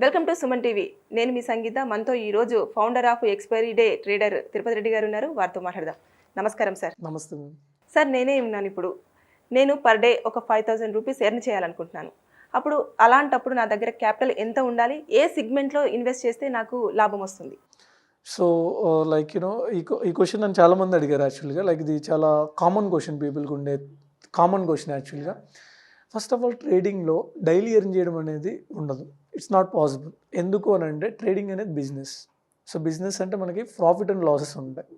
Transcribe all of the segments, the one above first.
Welcome to Suman TV. నేను మీ సంగీత. మనతో ఈరోజు founder of expiry day trader Tirupati Reddy గారు ఉన్నారు. వారితో మాట్లాడదాం. నమస్కారం సార్. నమస్తే. సార్, నేనే ఉన్నాను. ఇప్పుడు నేను పర్ డే ఒక 5,000 రూపీస్ ఎర్న్ చేయాలనుకుంటున్నాను. అప్పుడు అలాంటప్పుడు నా దగ్గర క్యాపిటల్ ఎంత ఉండాలి? ఏ సెగ్మెంట్లో ఇన్వెస్ట్ చేస్తే నాకు లాభం వస్తుంది? సో లైక్ ఈ క్వశ్చన్ నన్ను చాలామంది అడిగారు యాక్చువల్గా. లైక్ ఇది చాలా కామన్ క్వశ్చన్, పీపుల్కి ఉండే కామన్ క్వశ్చన్ యాక్చువల్గా. ఫస్ట్ ఆఫ్ ఆల్, ట్రేడింగ్లో డైలీ ఎర్న్ చేయడం అనేది ఉండదు. It's not possible. ఎందుకు అని అంటే ట్రేడింగ్ అనేది బిజినెస్. సో బిజినెస్ అంటే మనకి ప్రాఫిట్ అండ్ లాసెస్ ఉంటాయి.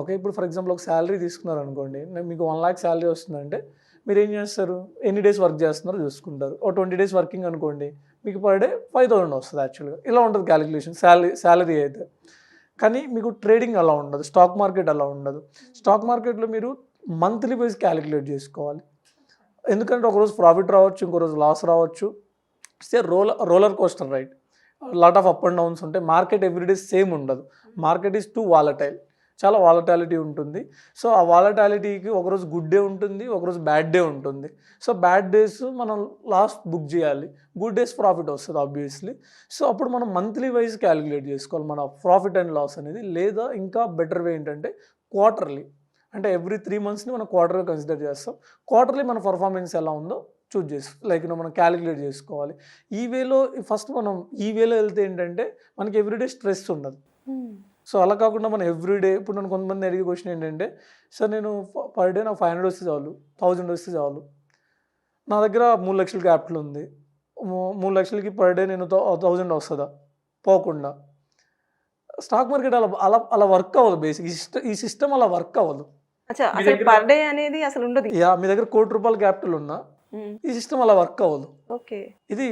ఓకే, ఇప్పుడు ఫర్ ఎగ్జాంపుల్ ఒక శాలరీ తీసుకున్నారనుకోండి, మీకు 1 lakh శాలరీ వస్తుందంటే మీరు ఏం చేస్తారు? ఎన్ని డేస్ వర్క్ చేస్తున్నారో చూసుకుంటారు. ఒక 20 days వర్కింగ్ అనుకోండి, మీకు పర్ డే 5,000 వస్తుంది యాక్చువల్గా. ఇలా ఉంటుంది క్యాలిక్యులేషన్ శాలరీ అయితే. కానీ మీకు ట్రేడింగ్ అలా ఉండదు, స్టాక్ మార్కెట్ అలా ఉండదు. స్టాక్ మార్కెట్లో మీరు మంత్లీ వైజ్ క్యాలిక్యులేట్ చేసుకోవాలి. ఎందుకంటే ఒకరోజు ప్రాఫిట్ రావచ్చు, ఇంకో రోజు లాస్ రావచ్చు. It's a roller coaster right. Lot of up and downs ఉంటాయి. మార్కెట్ ఎవ్రీడే సేమ్ ఉండదు. Market is two volatile. చాలా వాలటాలిటీ ఉంటుంది. సో ఆ వాలటాలిటీకి ఒకరోజు గుడ్ డే ఉంటుంది, ఒకరోజు బ్యాడ్ డే ఉంటుంది. సో బ్యాడ్ డేస్ మనం లాస్ బుక్ చేయాలి, గుడ్ డేస్ ప్రాఫిట్ వస్తుంది ఆబ్వియస్లీ. సో అప్పుడు మనం మంత్లీ వైజ్ క్యాలిక్యులేట్ చేసుకోవాలి మన ప్రాఫిట్ అండ్ లాస్ అనేది. లేదా ఇంకా బెటర్ వే ఏంటంటే క్వార్టర్లీ, అంటే ఎవ్రీ 3 monthsని మనం క్వార్టర్గా కన్సిడర్ చేస్తాం. క్వార్టర్లీ మన పర్ఫార్మెన్స్ ఎలా ఉందో చూజ్ చేసి లైక్ మనం క్యాలిక్యులేట్ చేసుకోవాలి. ఈ వేలో ఫస్ట్ మనం ఈ వేలో వెళ్తే ఏంటంటే మనకి ఎవ్రీడే స్ట్రెస్ ఉండదు. సో అలా కాకుండా మనం ఎవ్రీడే, ఇప్పుడు నన్ను కొంతమంది అడిగే క్వశ్చన్ ఏంటంటే, సార్ నేను పర్ డే నాకు 500 వస్తే చాలు, 1000 వస్తే చాలు, నా దగ్గర 3 లక్షల క్యాపిటల్ ఉంది, 3 లక్షలకి పర్ డే నేను 1000 వస్తుందా పోకుండా? స్టాక్ మార్కెట్ అలా అలా అలా వర్క్ అవ్వదు. బేసిక్ ఈ సిస్టమ్ అలా వర్క్ అవ్వదు. పర్ డే అనేది అసలు ఉండదు. మీ దగ్గర ₹1,00,00,000 క్యాపిటల్ ఉన్నా ఈ సిస్టమ్ అలా వర్క్ అవ్వదు. ఓకే, ఇది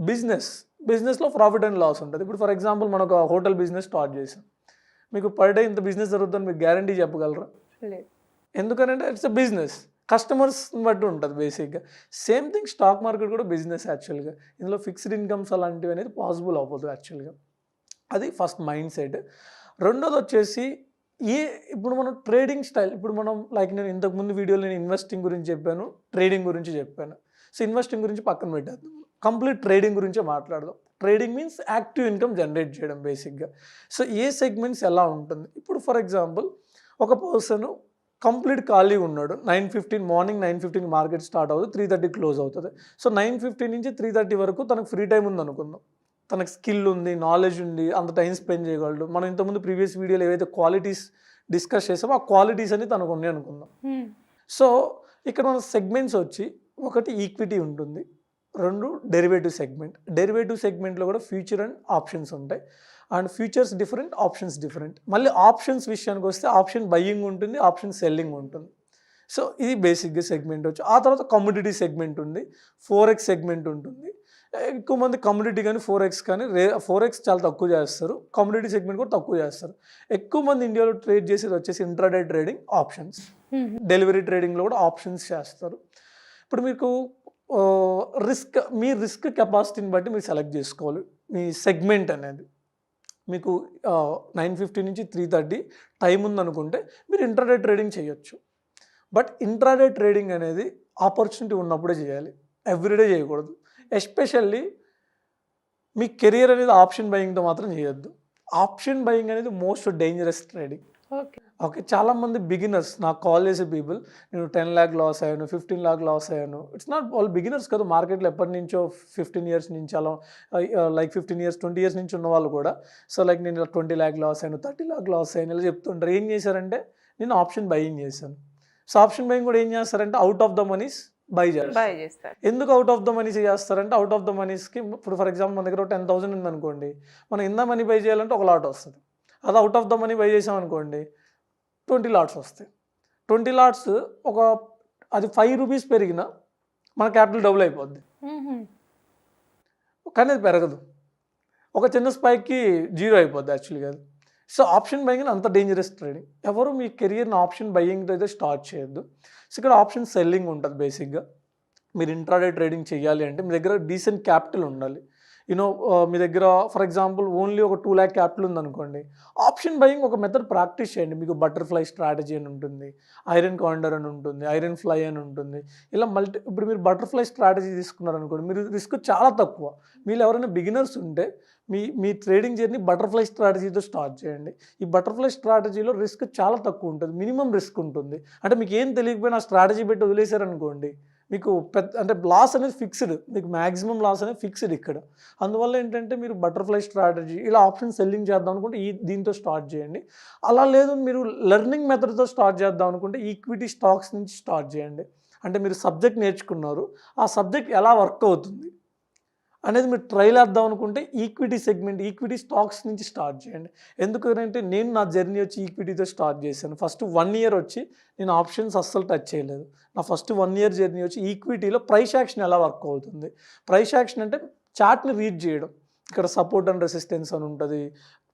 బిజినెస్లో ప్రాఫిట్ అండ్ లాస్ ఉంటుంది. ఇప్పుడు ఫర్ ఎగ్జాంపుల్ మనం ఒక హోటల్ బిజినెస్ స్టార్ట్ చేసాం, మీకు పర్ డే ఇంత బిజినెస్ జరుగుతుందని మీకు గ్యారంటీ చెప్పగలరా? ఎందుకనంటే ఇట్స్ అ బిజినెస్, కస్టమర్స్ని బట్టి ఉంటుంది బేసిక్గా. సేమ్ థింగ్ స్టాక్ మార్కెట్ కూడా బిజినెస్ యాక్చువల్గా. ఇందులో ఫిక్స్డ్ ఇన్కమ్స్ అలాంటివి అనేది పాసిబుల్ అవ్వదు యాక్చువల్గా. అది ఫస్ట్ మైండ్ సెట్. రెండోది వచ్చేసి ఇప్పుడు మనం ట్రేడింగ్ స్టైల్, ఇప్పుడు మనం లైక్ నేను ఇంతకుముందు వీడియోలో నేను ఇన్వెస్టింగ్ గురించి చెప్పాను, ట్రేడింగ్ గురించి చెప్పాను. సో ఇన్వెస్టింగ్ గురించి పక్కన పెట్టేద్దాం, కంప్లీట్ ట్రేడింగ్ గురించే మాట్లాడదాం. Trading means active income generate చేయడం బేసిక్గా. సో ఏ సెగ్మెంట్స్ ఎలా ఉంటుంది? ఇప్పుడు ఫర్ ఎగ్జాంపుల్ ఒక పర్సన్ కంప్లీట్ ఖాళీగా ఉన్నాడు. మార్నింగ్ 9:15 మార్కెట్ స్టార్ట్ అవుతుంది, 3:30 క్లోజ్ అవుతుంది. సో 9:15 నుంచి 3:30 వరకు తనకు ఫ్రీ టైం ఉంది అనుకుందాం. తనకు స్కిల్ ఉంది, నాలెడ్జ్ ఉంది, అంత టైం స్పెండ్ చేయగలడు. మనం ఇంతకుముందు ప్రీవియస్ వీడియోలో ఏవైతే క్వాలిటీస్ డిస్కస్ చేసామో ఆ క్వాలిటీస్ అని తనకు ఉన్నాయి అనుకుందాం. సో ఇక్కడ మన సెగ్మెంట్స్ వచ్చి, ఒకటి ఈక్విటీ ఉంటుంది, 2 డెరివేటివ్ సెగ్మెంట్. డెరివేటివ్ సెగ్మెంట్లో కూడా ఫ్యూచర్ అండ్ ఆప్షన్స్ ఉంటాయి. And futures different, options different. మళ్ళీ ఆప్షన్స్ విషయానికి వస్తే ఆప్షన్ బయ్యింగ్ ఉంటుంది, ఆప్షన్ సెల్లింగ్ ఉంటుంది. సో ఇది బేసిక్గా సెగ్మెంట్ వచ్చి. ఆ తర్వాత కమ్యూడిటీ సెగ్మెంట్ ఉంది, 4x సెగ్మెంట్ ఉంటుంది. ఎక్కువ మంది కమ్యూడిటీ కానీ 4x కానీ 4x చాలా తక్కువ చేస్తారు, కమ్యూడిటీ సెగ్మెంట్ కూడా తక్కువ చేస్తారు. ఎక్కువ మంది ఇండియాలో ట్రేడ్ చేసేది వచ్చేసి ఇంట్రాడే ట్రేడింగ్, ఆప్షన్స్. డెలివరీ ట్రేడింగ్లో కూడా ఆప్షన్స్ చేస్తారు. ఇప్పుడు మీకు మీ రిస్క్ కెపాసిటీని బట్టి మీరు సెలెక్ట్ చేసుకోవాలి మీ సెగ్మెంట్ అనేది. మీకు 9:15 నుంచి 3:30 టైం ఉందనుకుంటే మీరు ఇంట్రాడే ట్రేడింగ్ చేయొచ్చు. బట్ ఇంట్రాడే ట్రేడింగ్ అనేది ఆపర్చునిటీ ఉన్నప్పుడే చేయాలి, ఎవ్రీడే చేయకూడదు. ఎస్పెషల్లీ మీ కెరియర్ అనేది ఆప్షన్ బయింగ్తో మాత్రం చేయొద్దు. ఆప్షన్ బయింగ్ అనేది మోస్ట్ డేంజరస్ ట్రేడింగ్. ఓకే, చాలామంది బిగినర్స్ నాకు కాల్ చేసే పీపుల్, నేను 10 lakh లాస్ అయ్యాను, 15 lakh లాస్ అయ్యాను. ఇట్స్ నాట్ వాళ్ళు బిగినర్స్ కదా, మార్కెట్లో ఎప్పటి నుంచో 15 years నుంచి అలా లైక్ 15 years 20 years నుంచి ఉన్న వాళ్ళు కూడా. సో లైక్ నేను 20 lakh లాస్ అయ్యాను, 30 lakh లాస్ అయ్యాను ఇలా చెప్తుంటారు. ఏం చేశారంటే నేను ఆప్షన్ బయింగ్ చేశాను. సో ఆప్షన్ బయింగ్ కూడా ఏం చేస్తారంటే అవుట్ ఆఫ్ ద మనీస్ బై చేస్తారు. ఎందుకు అవుట్ ఆఫ్ ద మనీస్ చేస్తారంటే, అవుట్ ఆఫ్ ద మనీస్కి ఇప్పుడు ఫర్ ఎగ్జాంపుల్ మన దగ్గర 10,000 ఉందనుకోండి, మనం ఇంత మనీ బై చేయాలంటే 1 lot వస్తుంది. అది out of the money by చేసామనుకోండి 20 lots వస్తాయి. 20 lots అది 5 rupees పెరిగినా మన క్యాపిటల్ డబుల్ అయిపోద్ది, కానీ అది పెరగదు. ఒక చిన్న స్పైక్కి 0 అయిపోద్ది యాక్చువల్గా అది. సో ఆప్షన్ బయింగ్ అంత డేంజరస్ ట్రేడింగ్. ఎవరు మీ కెరియర్ని ఆప్షన్ బయింగ్తో అయితే స్టార్ట్ చేయొద్దు. సో ఇక్కడ ఆప్షన్ సెల్లింగ్ ఉంటుంది బేసిక్గా. మీరు ఇంట్రాడే ట్రేడింగ్ చేయాలి అంటే మీ దగ్గర డీసెంట్ క్యాపిటల్ ఉండాలి. యూనో మీ దగ్గర ఫర్ ఎగ్జాంపుల్ ఓన్లీ ఒక 2 lakh క్యాపిటల్ ఉందనుకోండి, ఆప్షన్ బయింగ్ ఒక మెథడ్ ప్రాక్టీస్ చేయండి. మీకు బటర్ఫ్లై స్ట్రాటజీ అని ఉంటుంది, ఐరన్ కాండర్ అని ఉంటుంది, ఐరన్ ఫ్లై అని ఉంటుంది. ఇలా ఇప్పుడు మీరు బటర్ఫ్లై స్ట్రాటజీ తీసుకున్నారనుకోండి, మీరు రిస్క్ చాలా తక్కువ. మీరు ఎవరైనా బిగినర్స్ ఉంటే మీ ట్రేడింగ్ జర్నీ బటర్ఫ్లై స్ట్రాటజీతో స్టార్ట్ చేయండి. ఈ బటర్ఫ్లై స్ట్రాటజీలో రిస్క్ చాలా తక్కువ ఉంటుంది, మినిమం రిస్క్ ఉంటుంది. అంటే మీకు ఏం తెలియకపోయినా ఆ స్ట్రాటజీ పెట్టి వదిలేశారనుకోండి, మీకు అంటే లాస్ అనేది ఫిక్స్డ్, మీకు మ్యాక్సిమం లాస్ అనేది ఫిక్స్డ్ ఇక్కడ. అందువల్ల ఏంటంటే మీరు బటర్ఫ్లై స్ట్రాటజీ ఇలా ఆప్షన్ సెల్లింగ్ చేద్దాం అనుకుంటే దీంతో స్టార్ట్ చేయండి. అలా లేదు మీరు లెర్నింగ్ మెథడ్తో స్టార్ట్ చేద్దాం అనుకుంటే ఈక్విటీ స్టాక్స్ నుంచి స్టార్ట్ చేయండి. అంటే మీరు సబ్జెక్ట్ నేర్చుకున్నారు, ఆ సబ్జెక్ట్ ఎలా వర్క్ అవుతుంది అనేది మీరు ట్రైల్ వేద్దాం అనుకుంటే ఈక్విటీ సెగ్మెంట్, ఈక్విటీ స్టాక్స్ నుంచి స్టార్ట్ చేయండి. ఎందుకంటే నేను నా జర్నీ వచ్చి ఈక్విటీతో స్టార్ట్ చేశాను. ఫస్ట్ 1 year వచ్చి నేను ఆప్షన్స్ అస్సలు టచ్ చేయలేదు. నా ఫస్ట్ 1 year జర్నీ వచ్చి ఈక్విటీలో ప్రైస్ యాక్షన్ ఎలా వర్క్ అవుతుంది. ప్రైస్ యాక్షన్ అంటే చార్ట్ని రీడ్ చేయడం. ఇక్కడ సపోర్ట్ అండ్ రెసిస్టెన్స్ అని ఉంటుంది,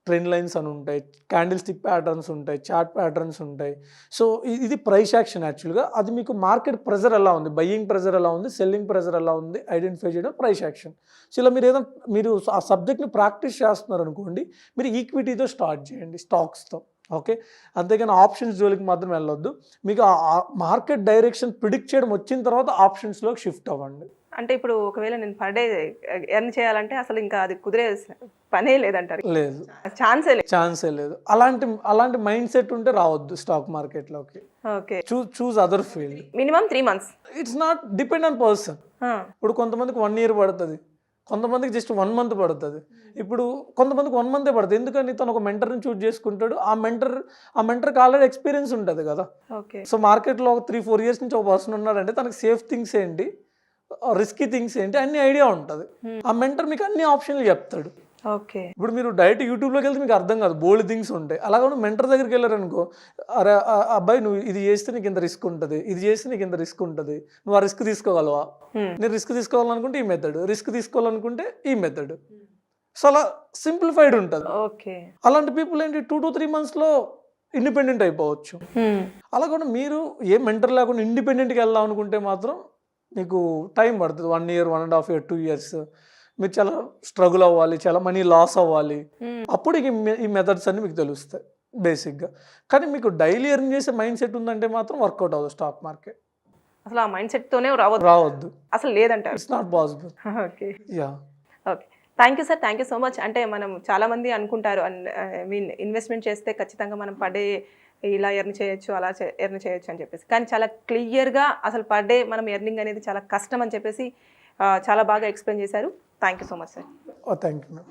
ట్రెండ్ లైన్స్ అని ఉంటాయి, క్యాండిల్ స్టిక్ ప్యాటర్న్స్ ఉంటాయి, చార్ట్ ప్యాటర్న్స్ ఉంటాయి. సో ఇది ప్రైస్ యాక్షన్ యాక్చువల్గా. అది మీకు మార్కెట్ ప్రెజర్ ఎలా ఉంది, బయ్యింగ్ ప్రెజర్ ఎలా ఉంది, సెల్లింగ్ ప్రెజర్ ఎలా ఉంది ఐడెంటిఫై చేయడం ప్రైస్ యాక్షన్. సో ఇలా మీరు ఆ సబ్జెక్ట్ని ప్రాక్టీస్ చేస్తున్నారు అనుకోండి, మీరు ఈక్విటీతో స్టార్ట్ చేయండి, స్టాక్స్తో. ఓకే, అంతేగాని ఆప్షన్స్ జోలికి మాత్రం వెళ్ళొద్దు. మీకు ఆ మార్కెట్ డైరెక్షన్ ప్రిడిక్ట్ చేయడం వచ్చిన తర్వాత ఆప్షన్స్లోకి షిఫ్ట్ అవ్వండి. అంటే ఇప్పుడు ఒకవేళ నేను పర్ డే ఎర్న్ చేయాలంటే అసలు ఇంకా అది కుదిరే పనే లేదంటారు. లేదు, ఛాన్సే లేదు. అలాంటి మైండ్ సెట్ ఉంటే రావద్దు స్టాక్ మార్కెట్లోకి. Okay, choose other field. Minimum 3 months. It's not depend on person. ఇప్పుడు కొంతమందికి 1 year పడుతుంది, కొంతమందికి జస్ట్ 1 month పడుతుంది. ఇప్పుడు కొంతమందికి 1 month పడుతుంది. ఎందుకని తను ఒక మెంటర్ని చూజ్ చేసుకుంటాడు. ఆ మెంటర్కి ఆల్రెడీ ఎక్స్పీరియన్స్ ఉంటుంది కదా. ఓకే, సో మార్కెట్లో ఒక 3-4 years నుంచి ఒక పర్సన్ ఉన్నాడంటే తనకి సేఫ్ థింగ్స్ ఏంటి, రిస్కీ థింగ్స్ ఏంటి అన్ని ఐడియా ఉంటుంది. ఆ మెంటర్ మీకు అన్ని ఆప్షన్లు చెప్తాడు. ఓకే, ఇప్పుడు మీరు డైరెక్ట్ యూట్యూబ్లోకి వెళ్తే మీకు అర్థం కాదు, బోల్డ్ థింగ్స్ ఉంటాయి. అలాగే మెంటర్ దగ్గరికి వెళ్ళారనుకో, అరే అబ్బాయి నువ్వు ఇది చేస్తే నీకు ఇంత రిస్క్ ఉంటుంది, ఇది చేస్తే నీకు ఇంత రిస్క్ ఉంటుంది, నువ్వు ఆ రిస్క్ తీసుకోగలవా, నేను రిస్క్ తీసుకోవాలనుకుంటే ఈ మెథడ్, రిస్క్ తీసుకోవాలనుకుంటే ఈ మెథడ్. సో అలా సింప్లిఫైడ్ ఉంటుంది. ఓకే, అలాంటి పీపుల్ ఏంటి 2 to 3 monthsలో ఇండిపెండెంట్ అయిపోవచ్చు. అలా కూడా మీరు ఏ మెంటర్ లేకుండా ఇండిపెండెంట్గా వెళ్దాం అనుకుంటే మాత్రం మీకు టైం పడుతుంది. 1 year, 1.5 years, 2 years. మీరు చాలా స్ట్రగుల్ అవ్వాలి, చాలా మనీ లాస్ అవ్వాలి. అప్పుడు ఈ మెథడ్స్ అన్ని మీకు తెలుస్తాయి బేసిక్గా. కానీ మీకు డైలీ ఎర్న్ చేసే మైండ్ సెట్ ఉందంటే మాత్రం వర్కౌట్ అవ్వదు స్టాక్ మార్కెట్. అసలు ఆ మైండ్ సెట్తోనే రావద్దు అసలు లేదంటారు. It's not possible. Okay, yeah, okay, thank you sir, thank you so much. అంటే మనం చాలామంది అనుకుంటారు ఇన్వెస్ట్మెంట్ చేస్తే ఖచ్చితంగా మనం పర్ డే ఇలా ఎర్న్ చేయొచ్చు, అలా ఎర్న్ చేయొచ్చు అని చెప్పేసి. కానీ చాలా క్లియర్గా అసలు పర్ డే మనం ఎర్నింగ్ అనేది చాలా కష్టం అని చెప్పేసి చాలా బాగా ఎక్స్ప్లెయిన్ చేశారు. Thank you so much sir. Thank you.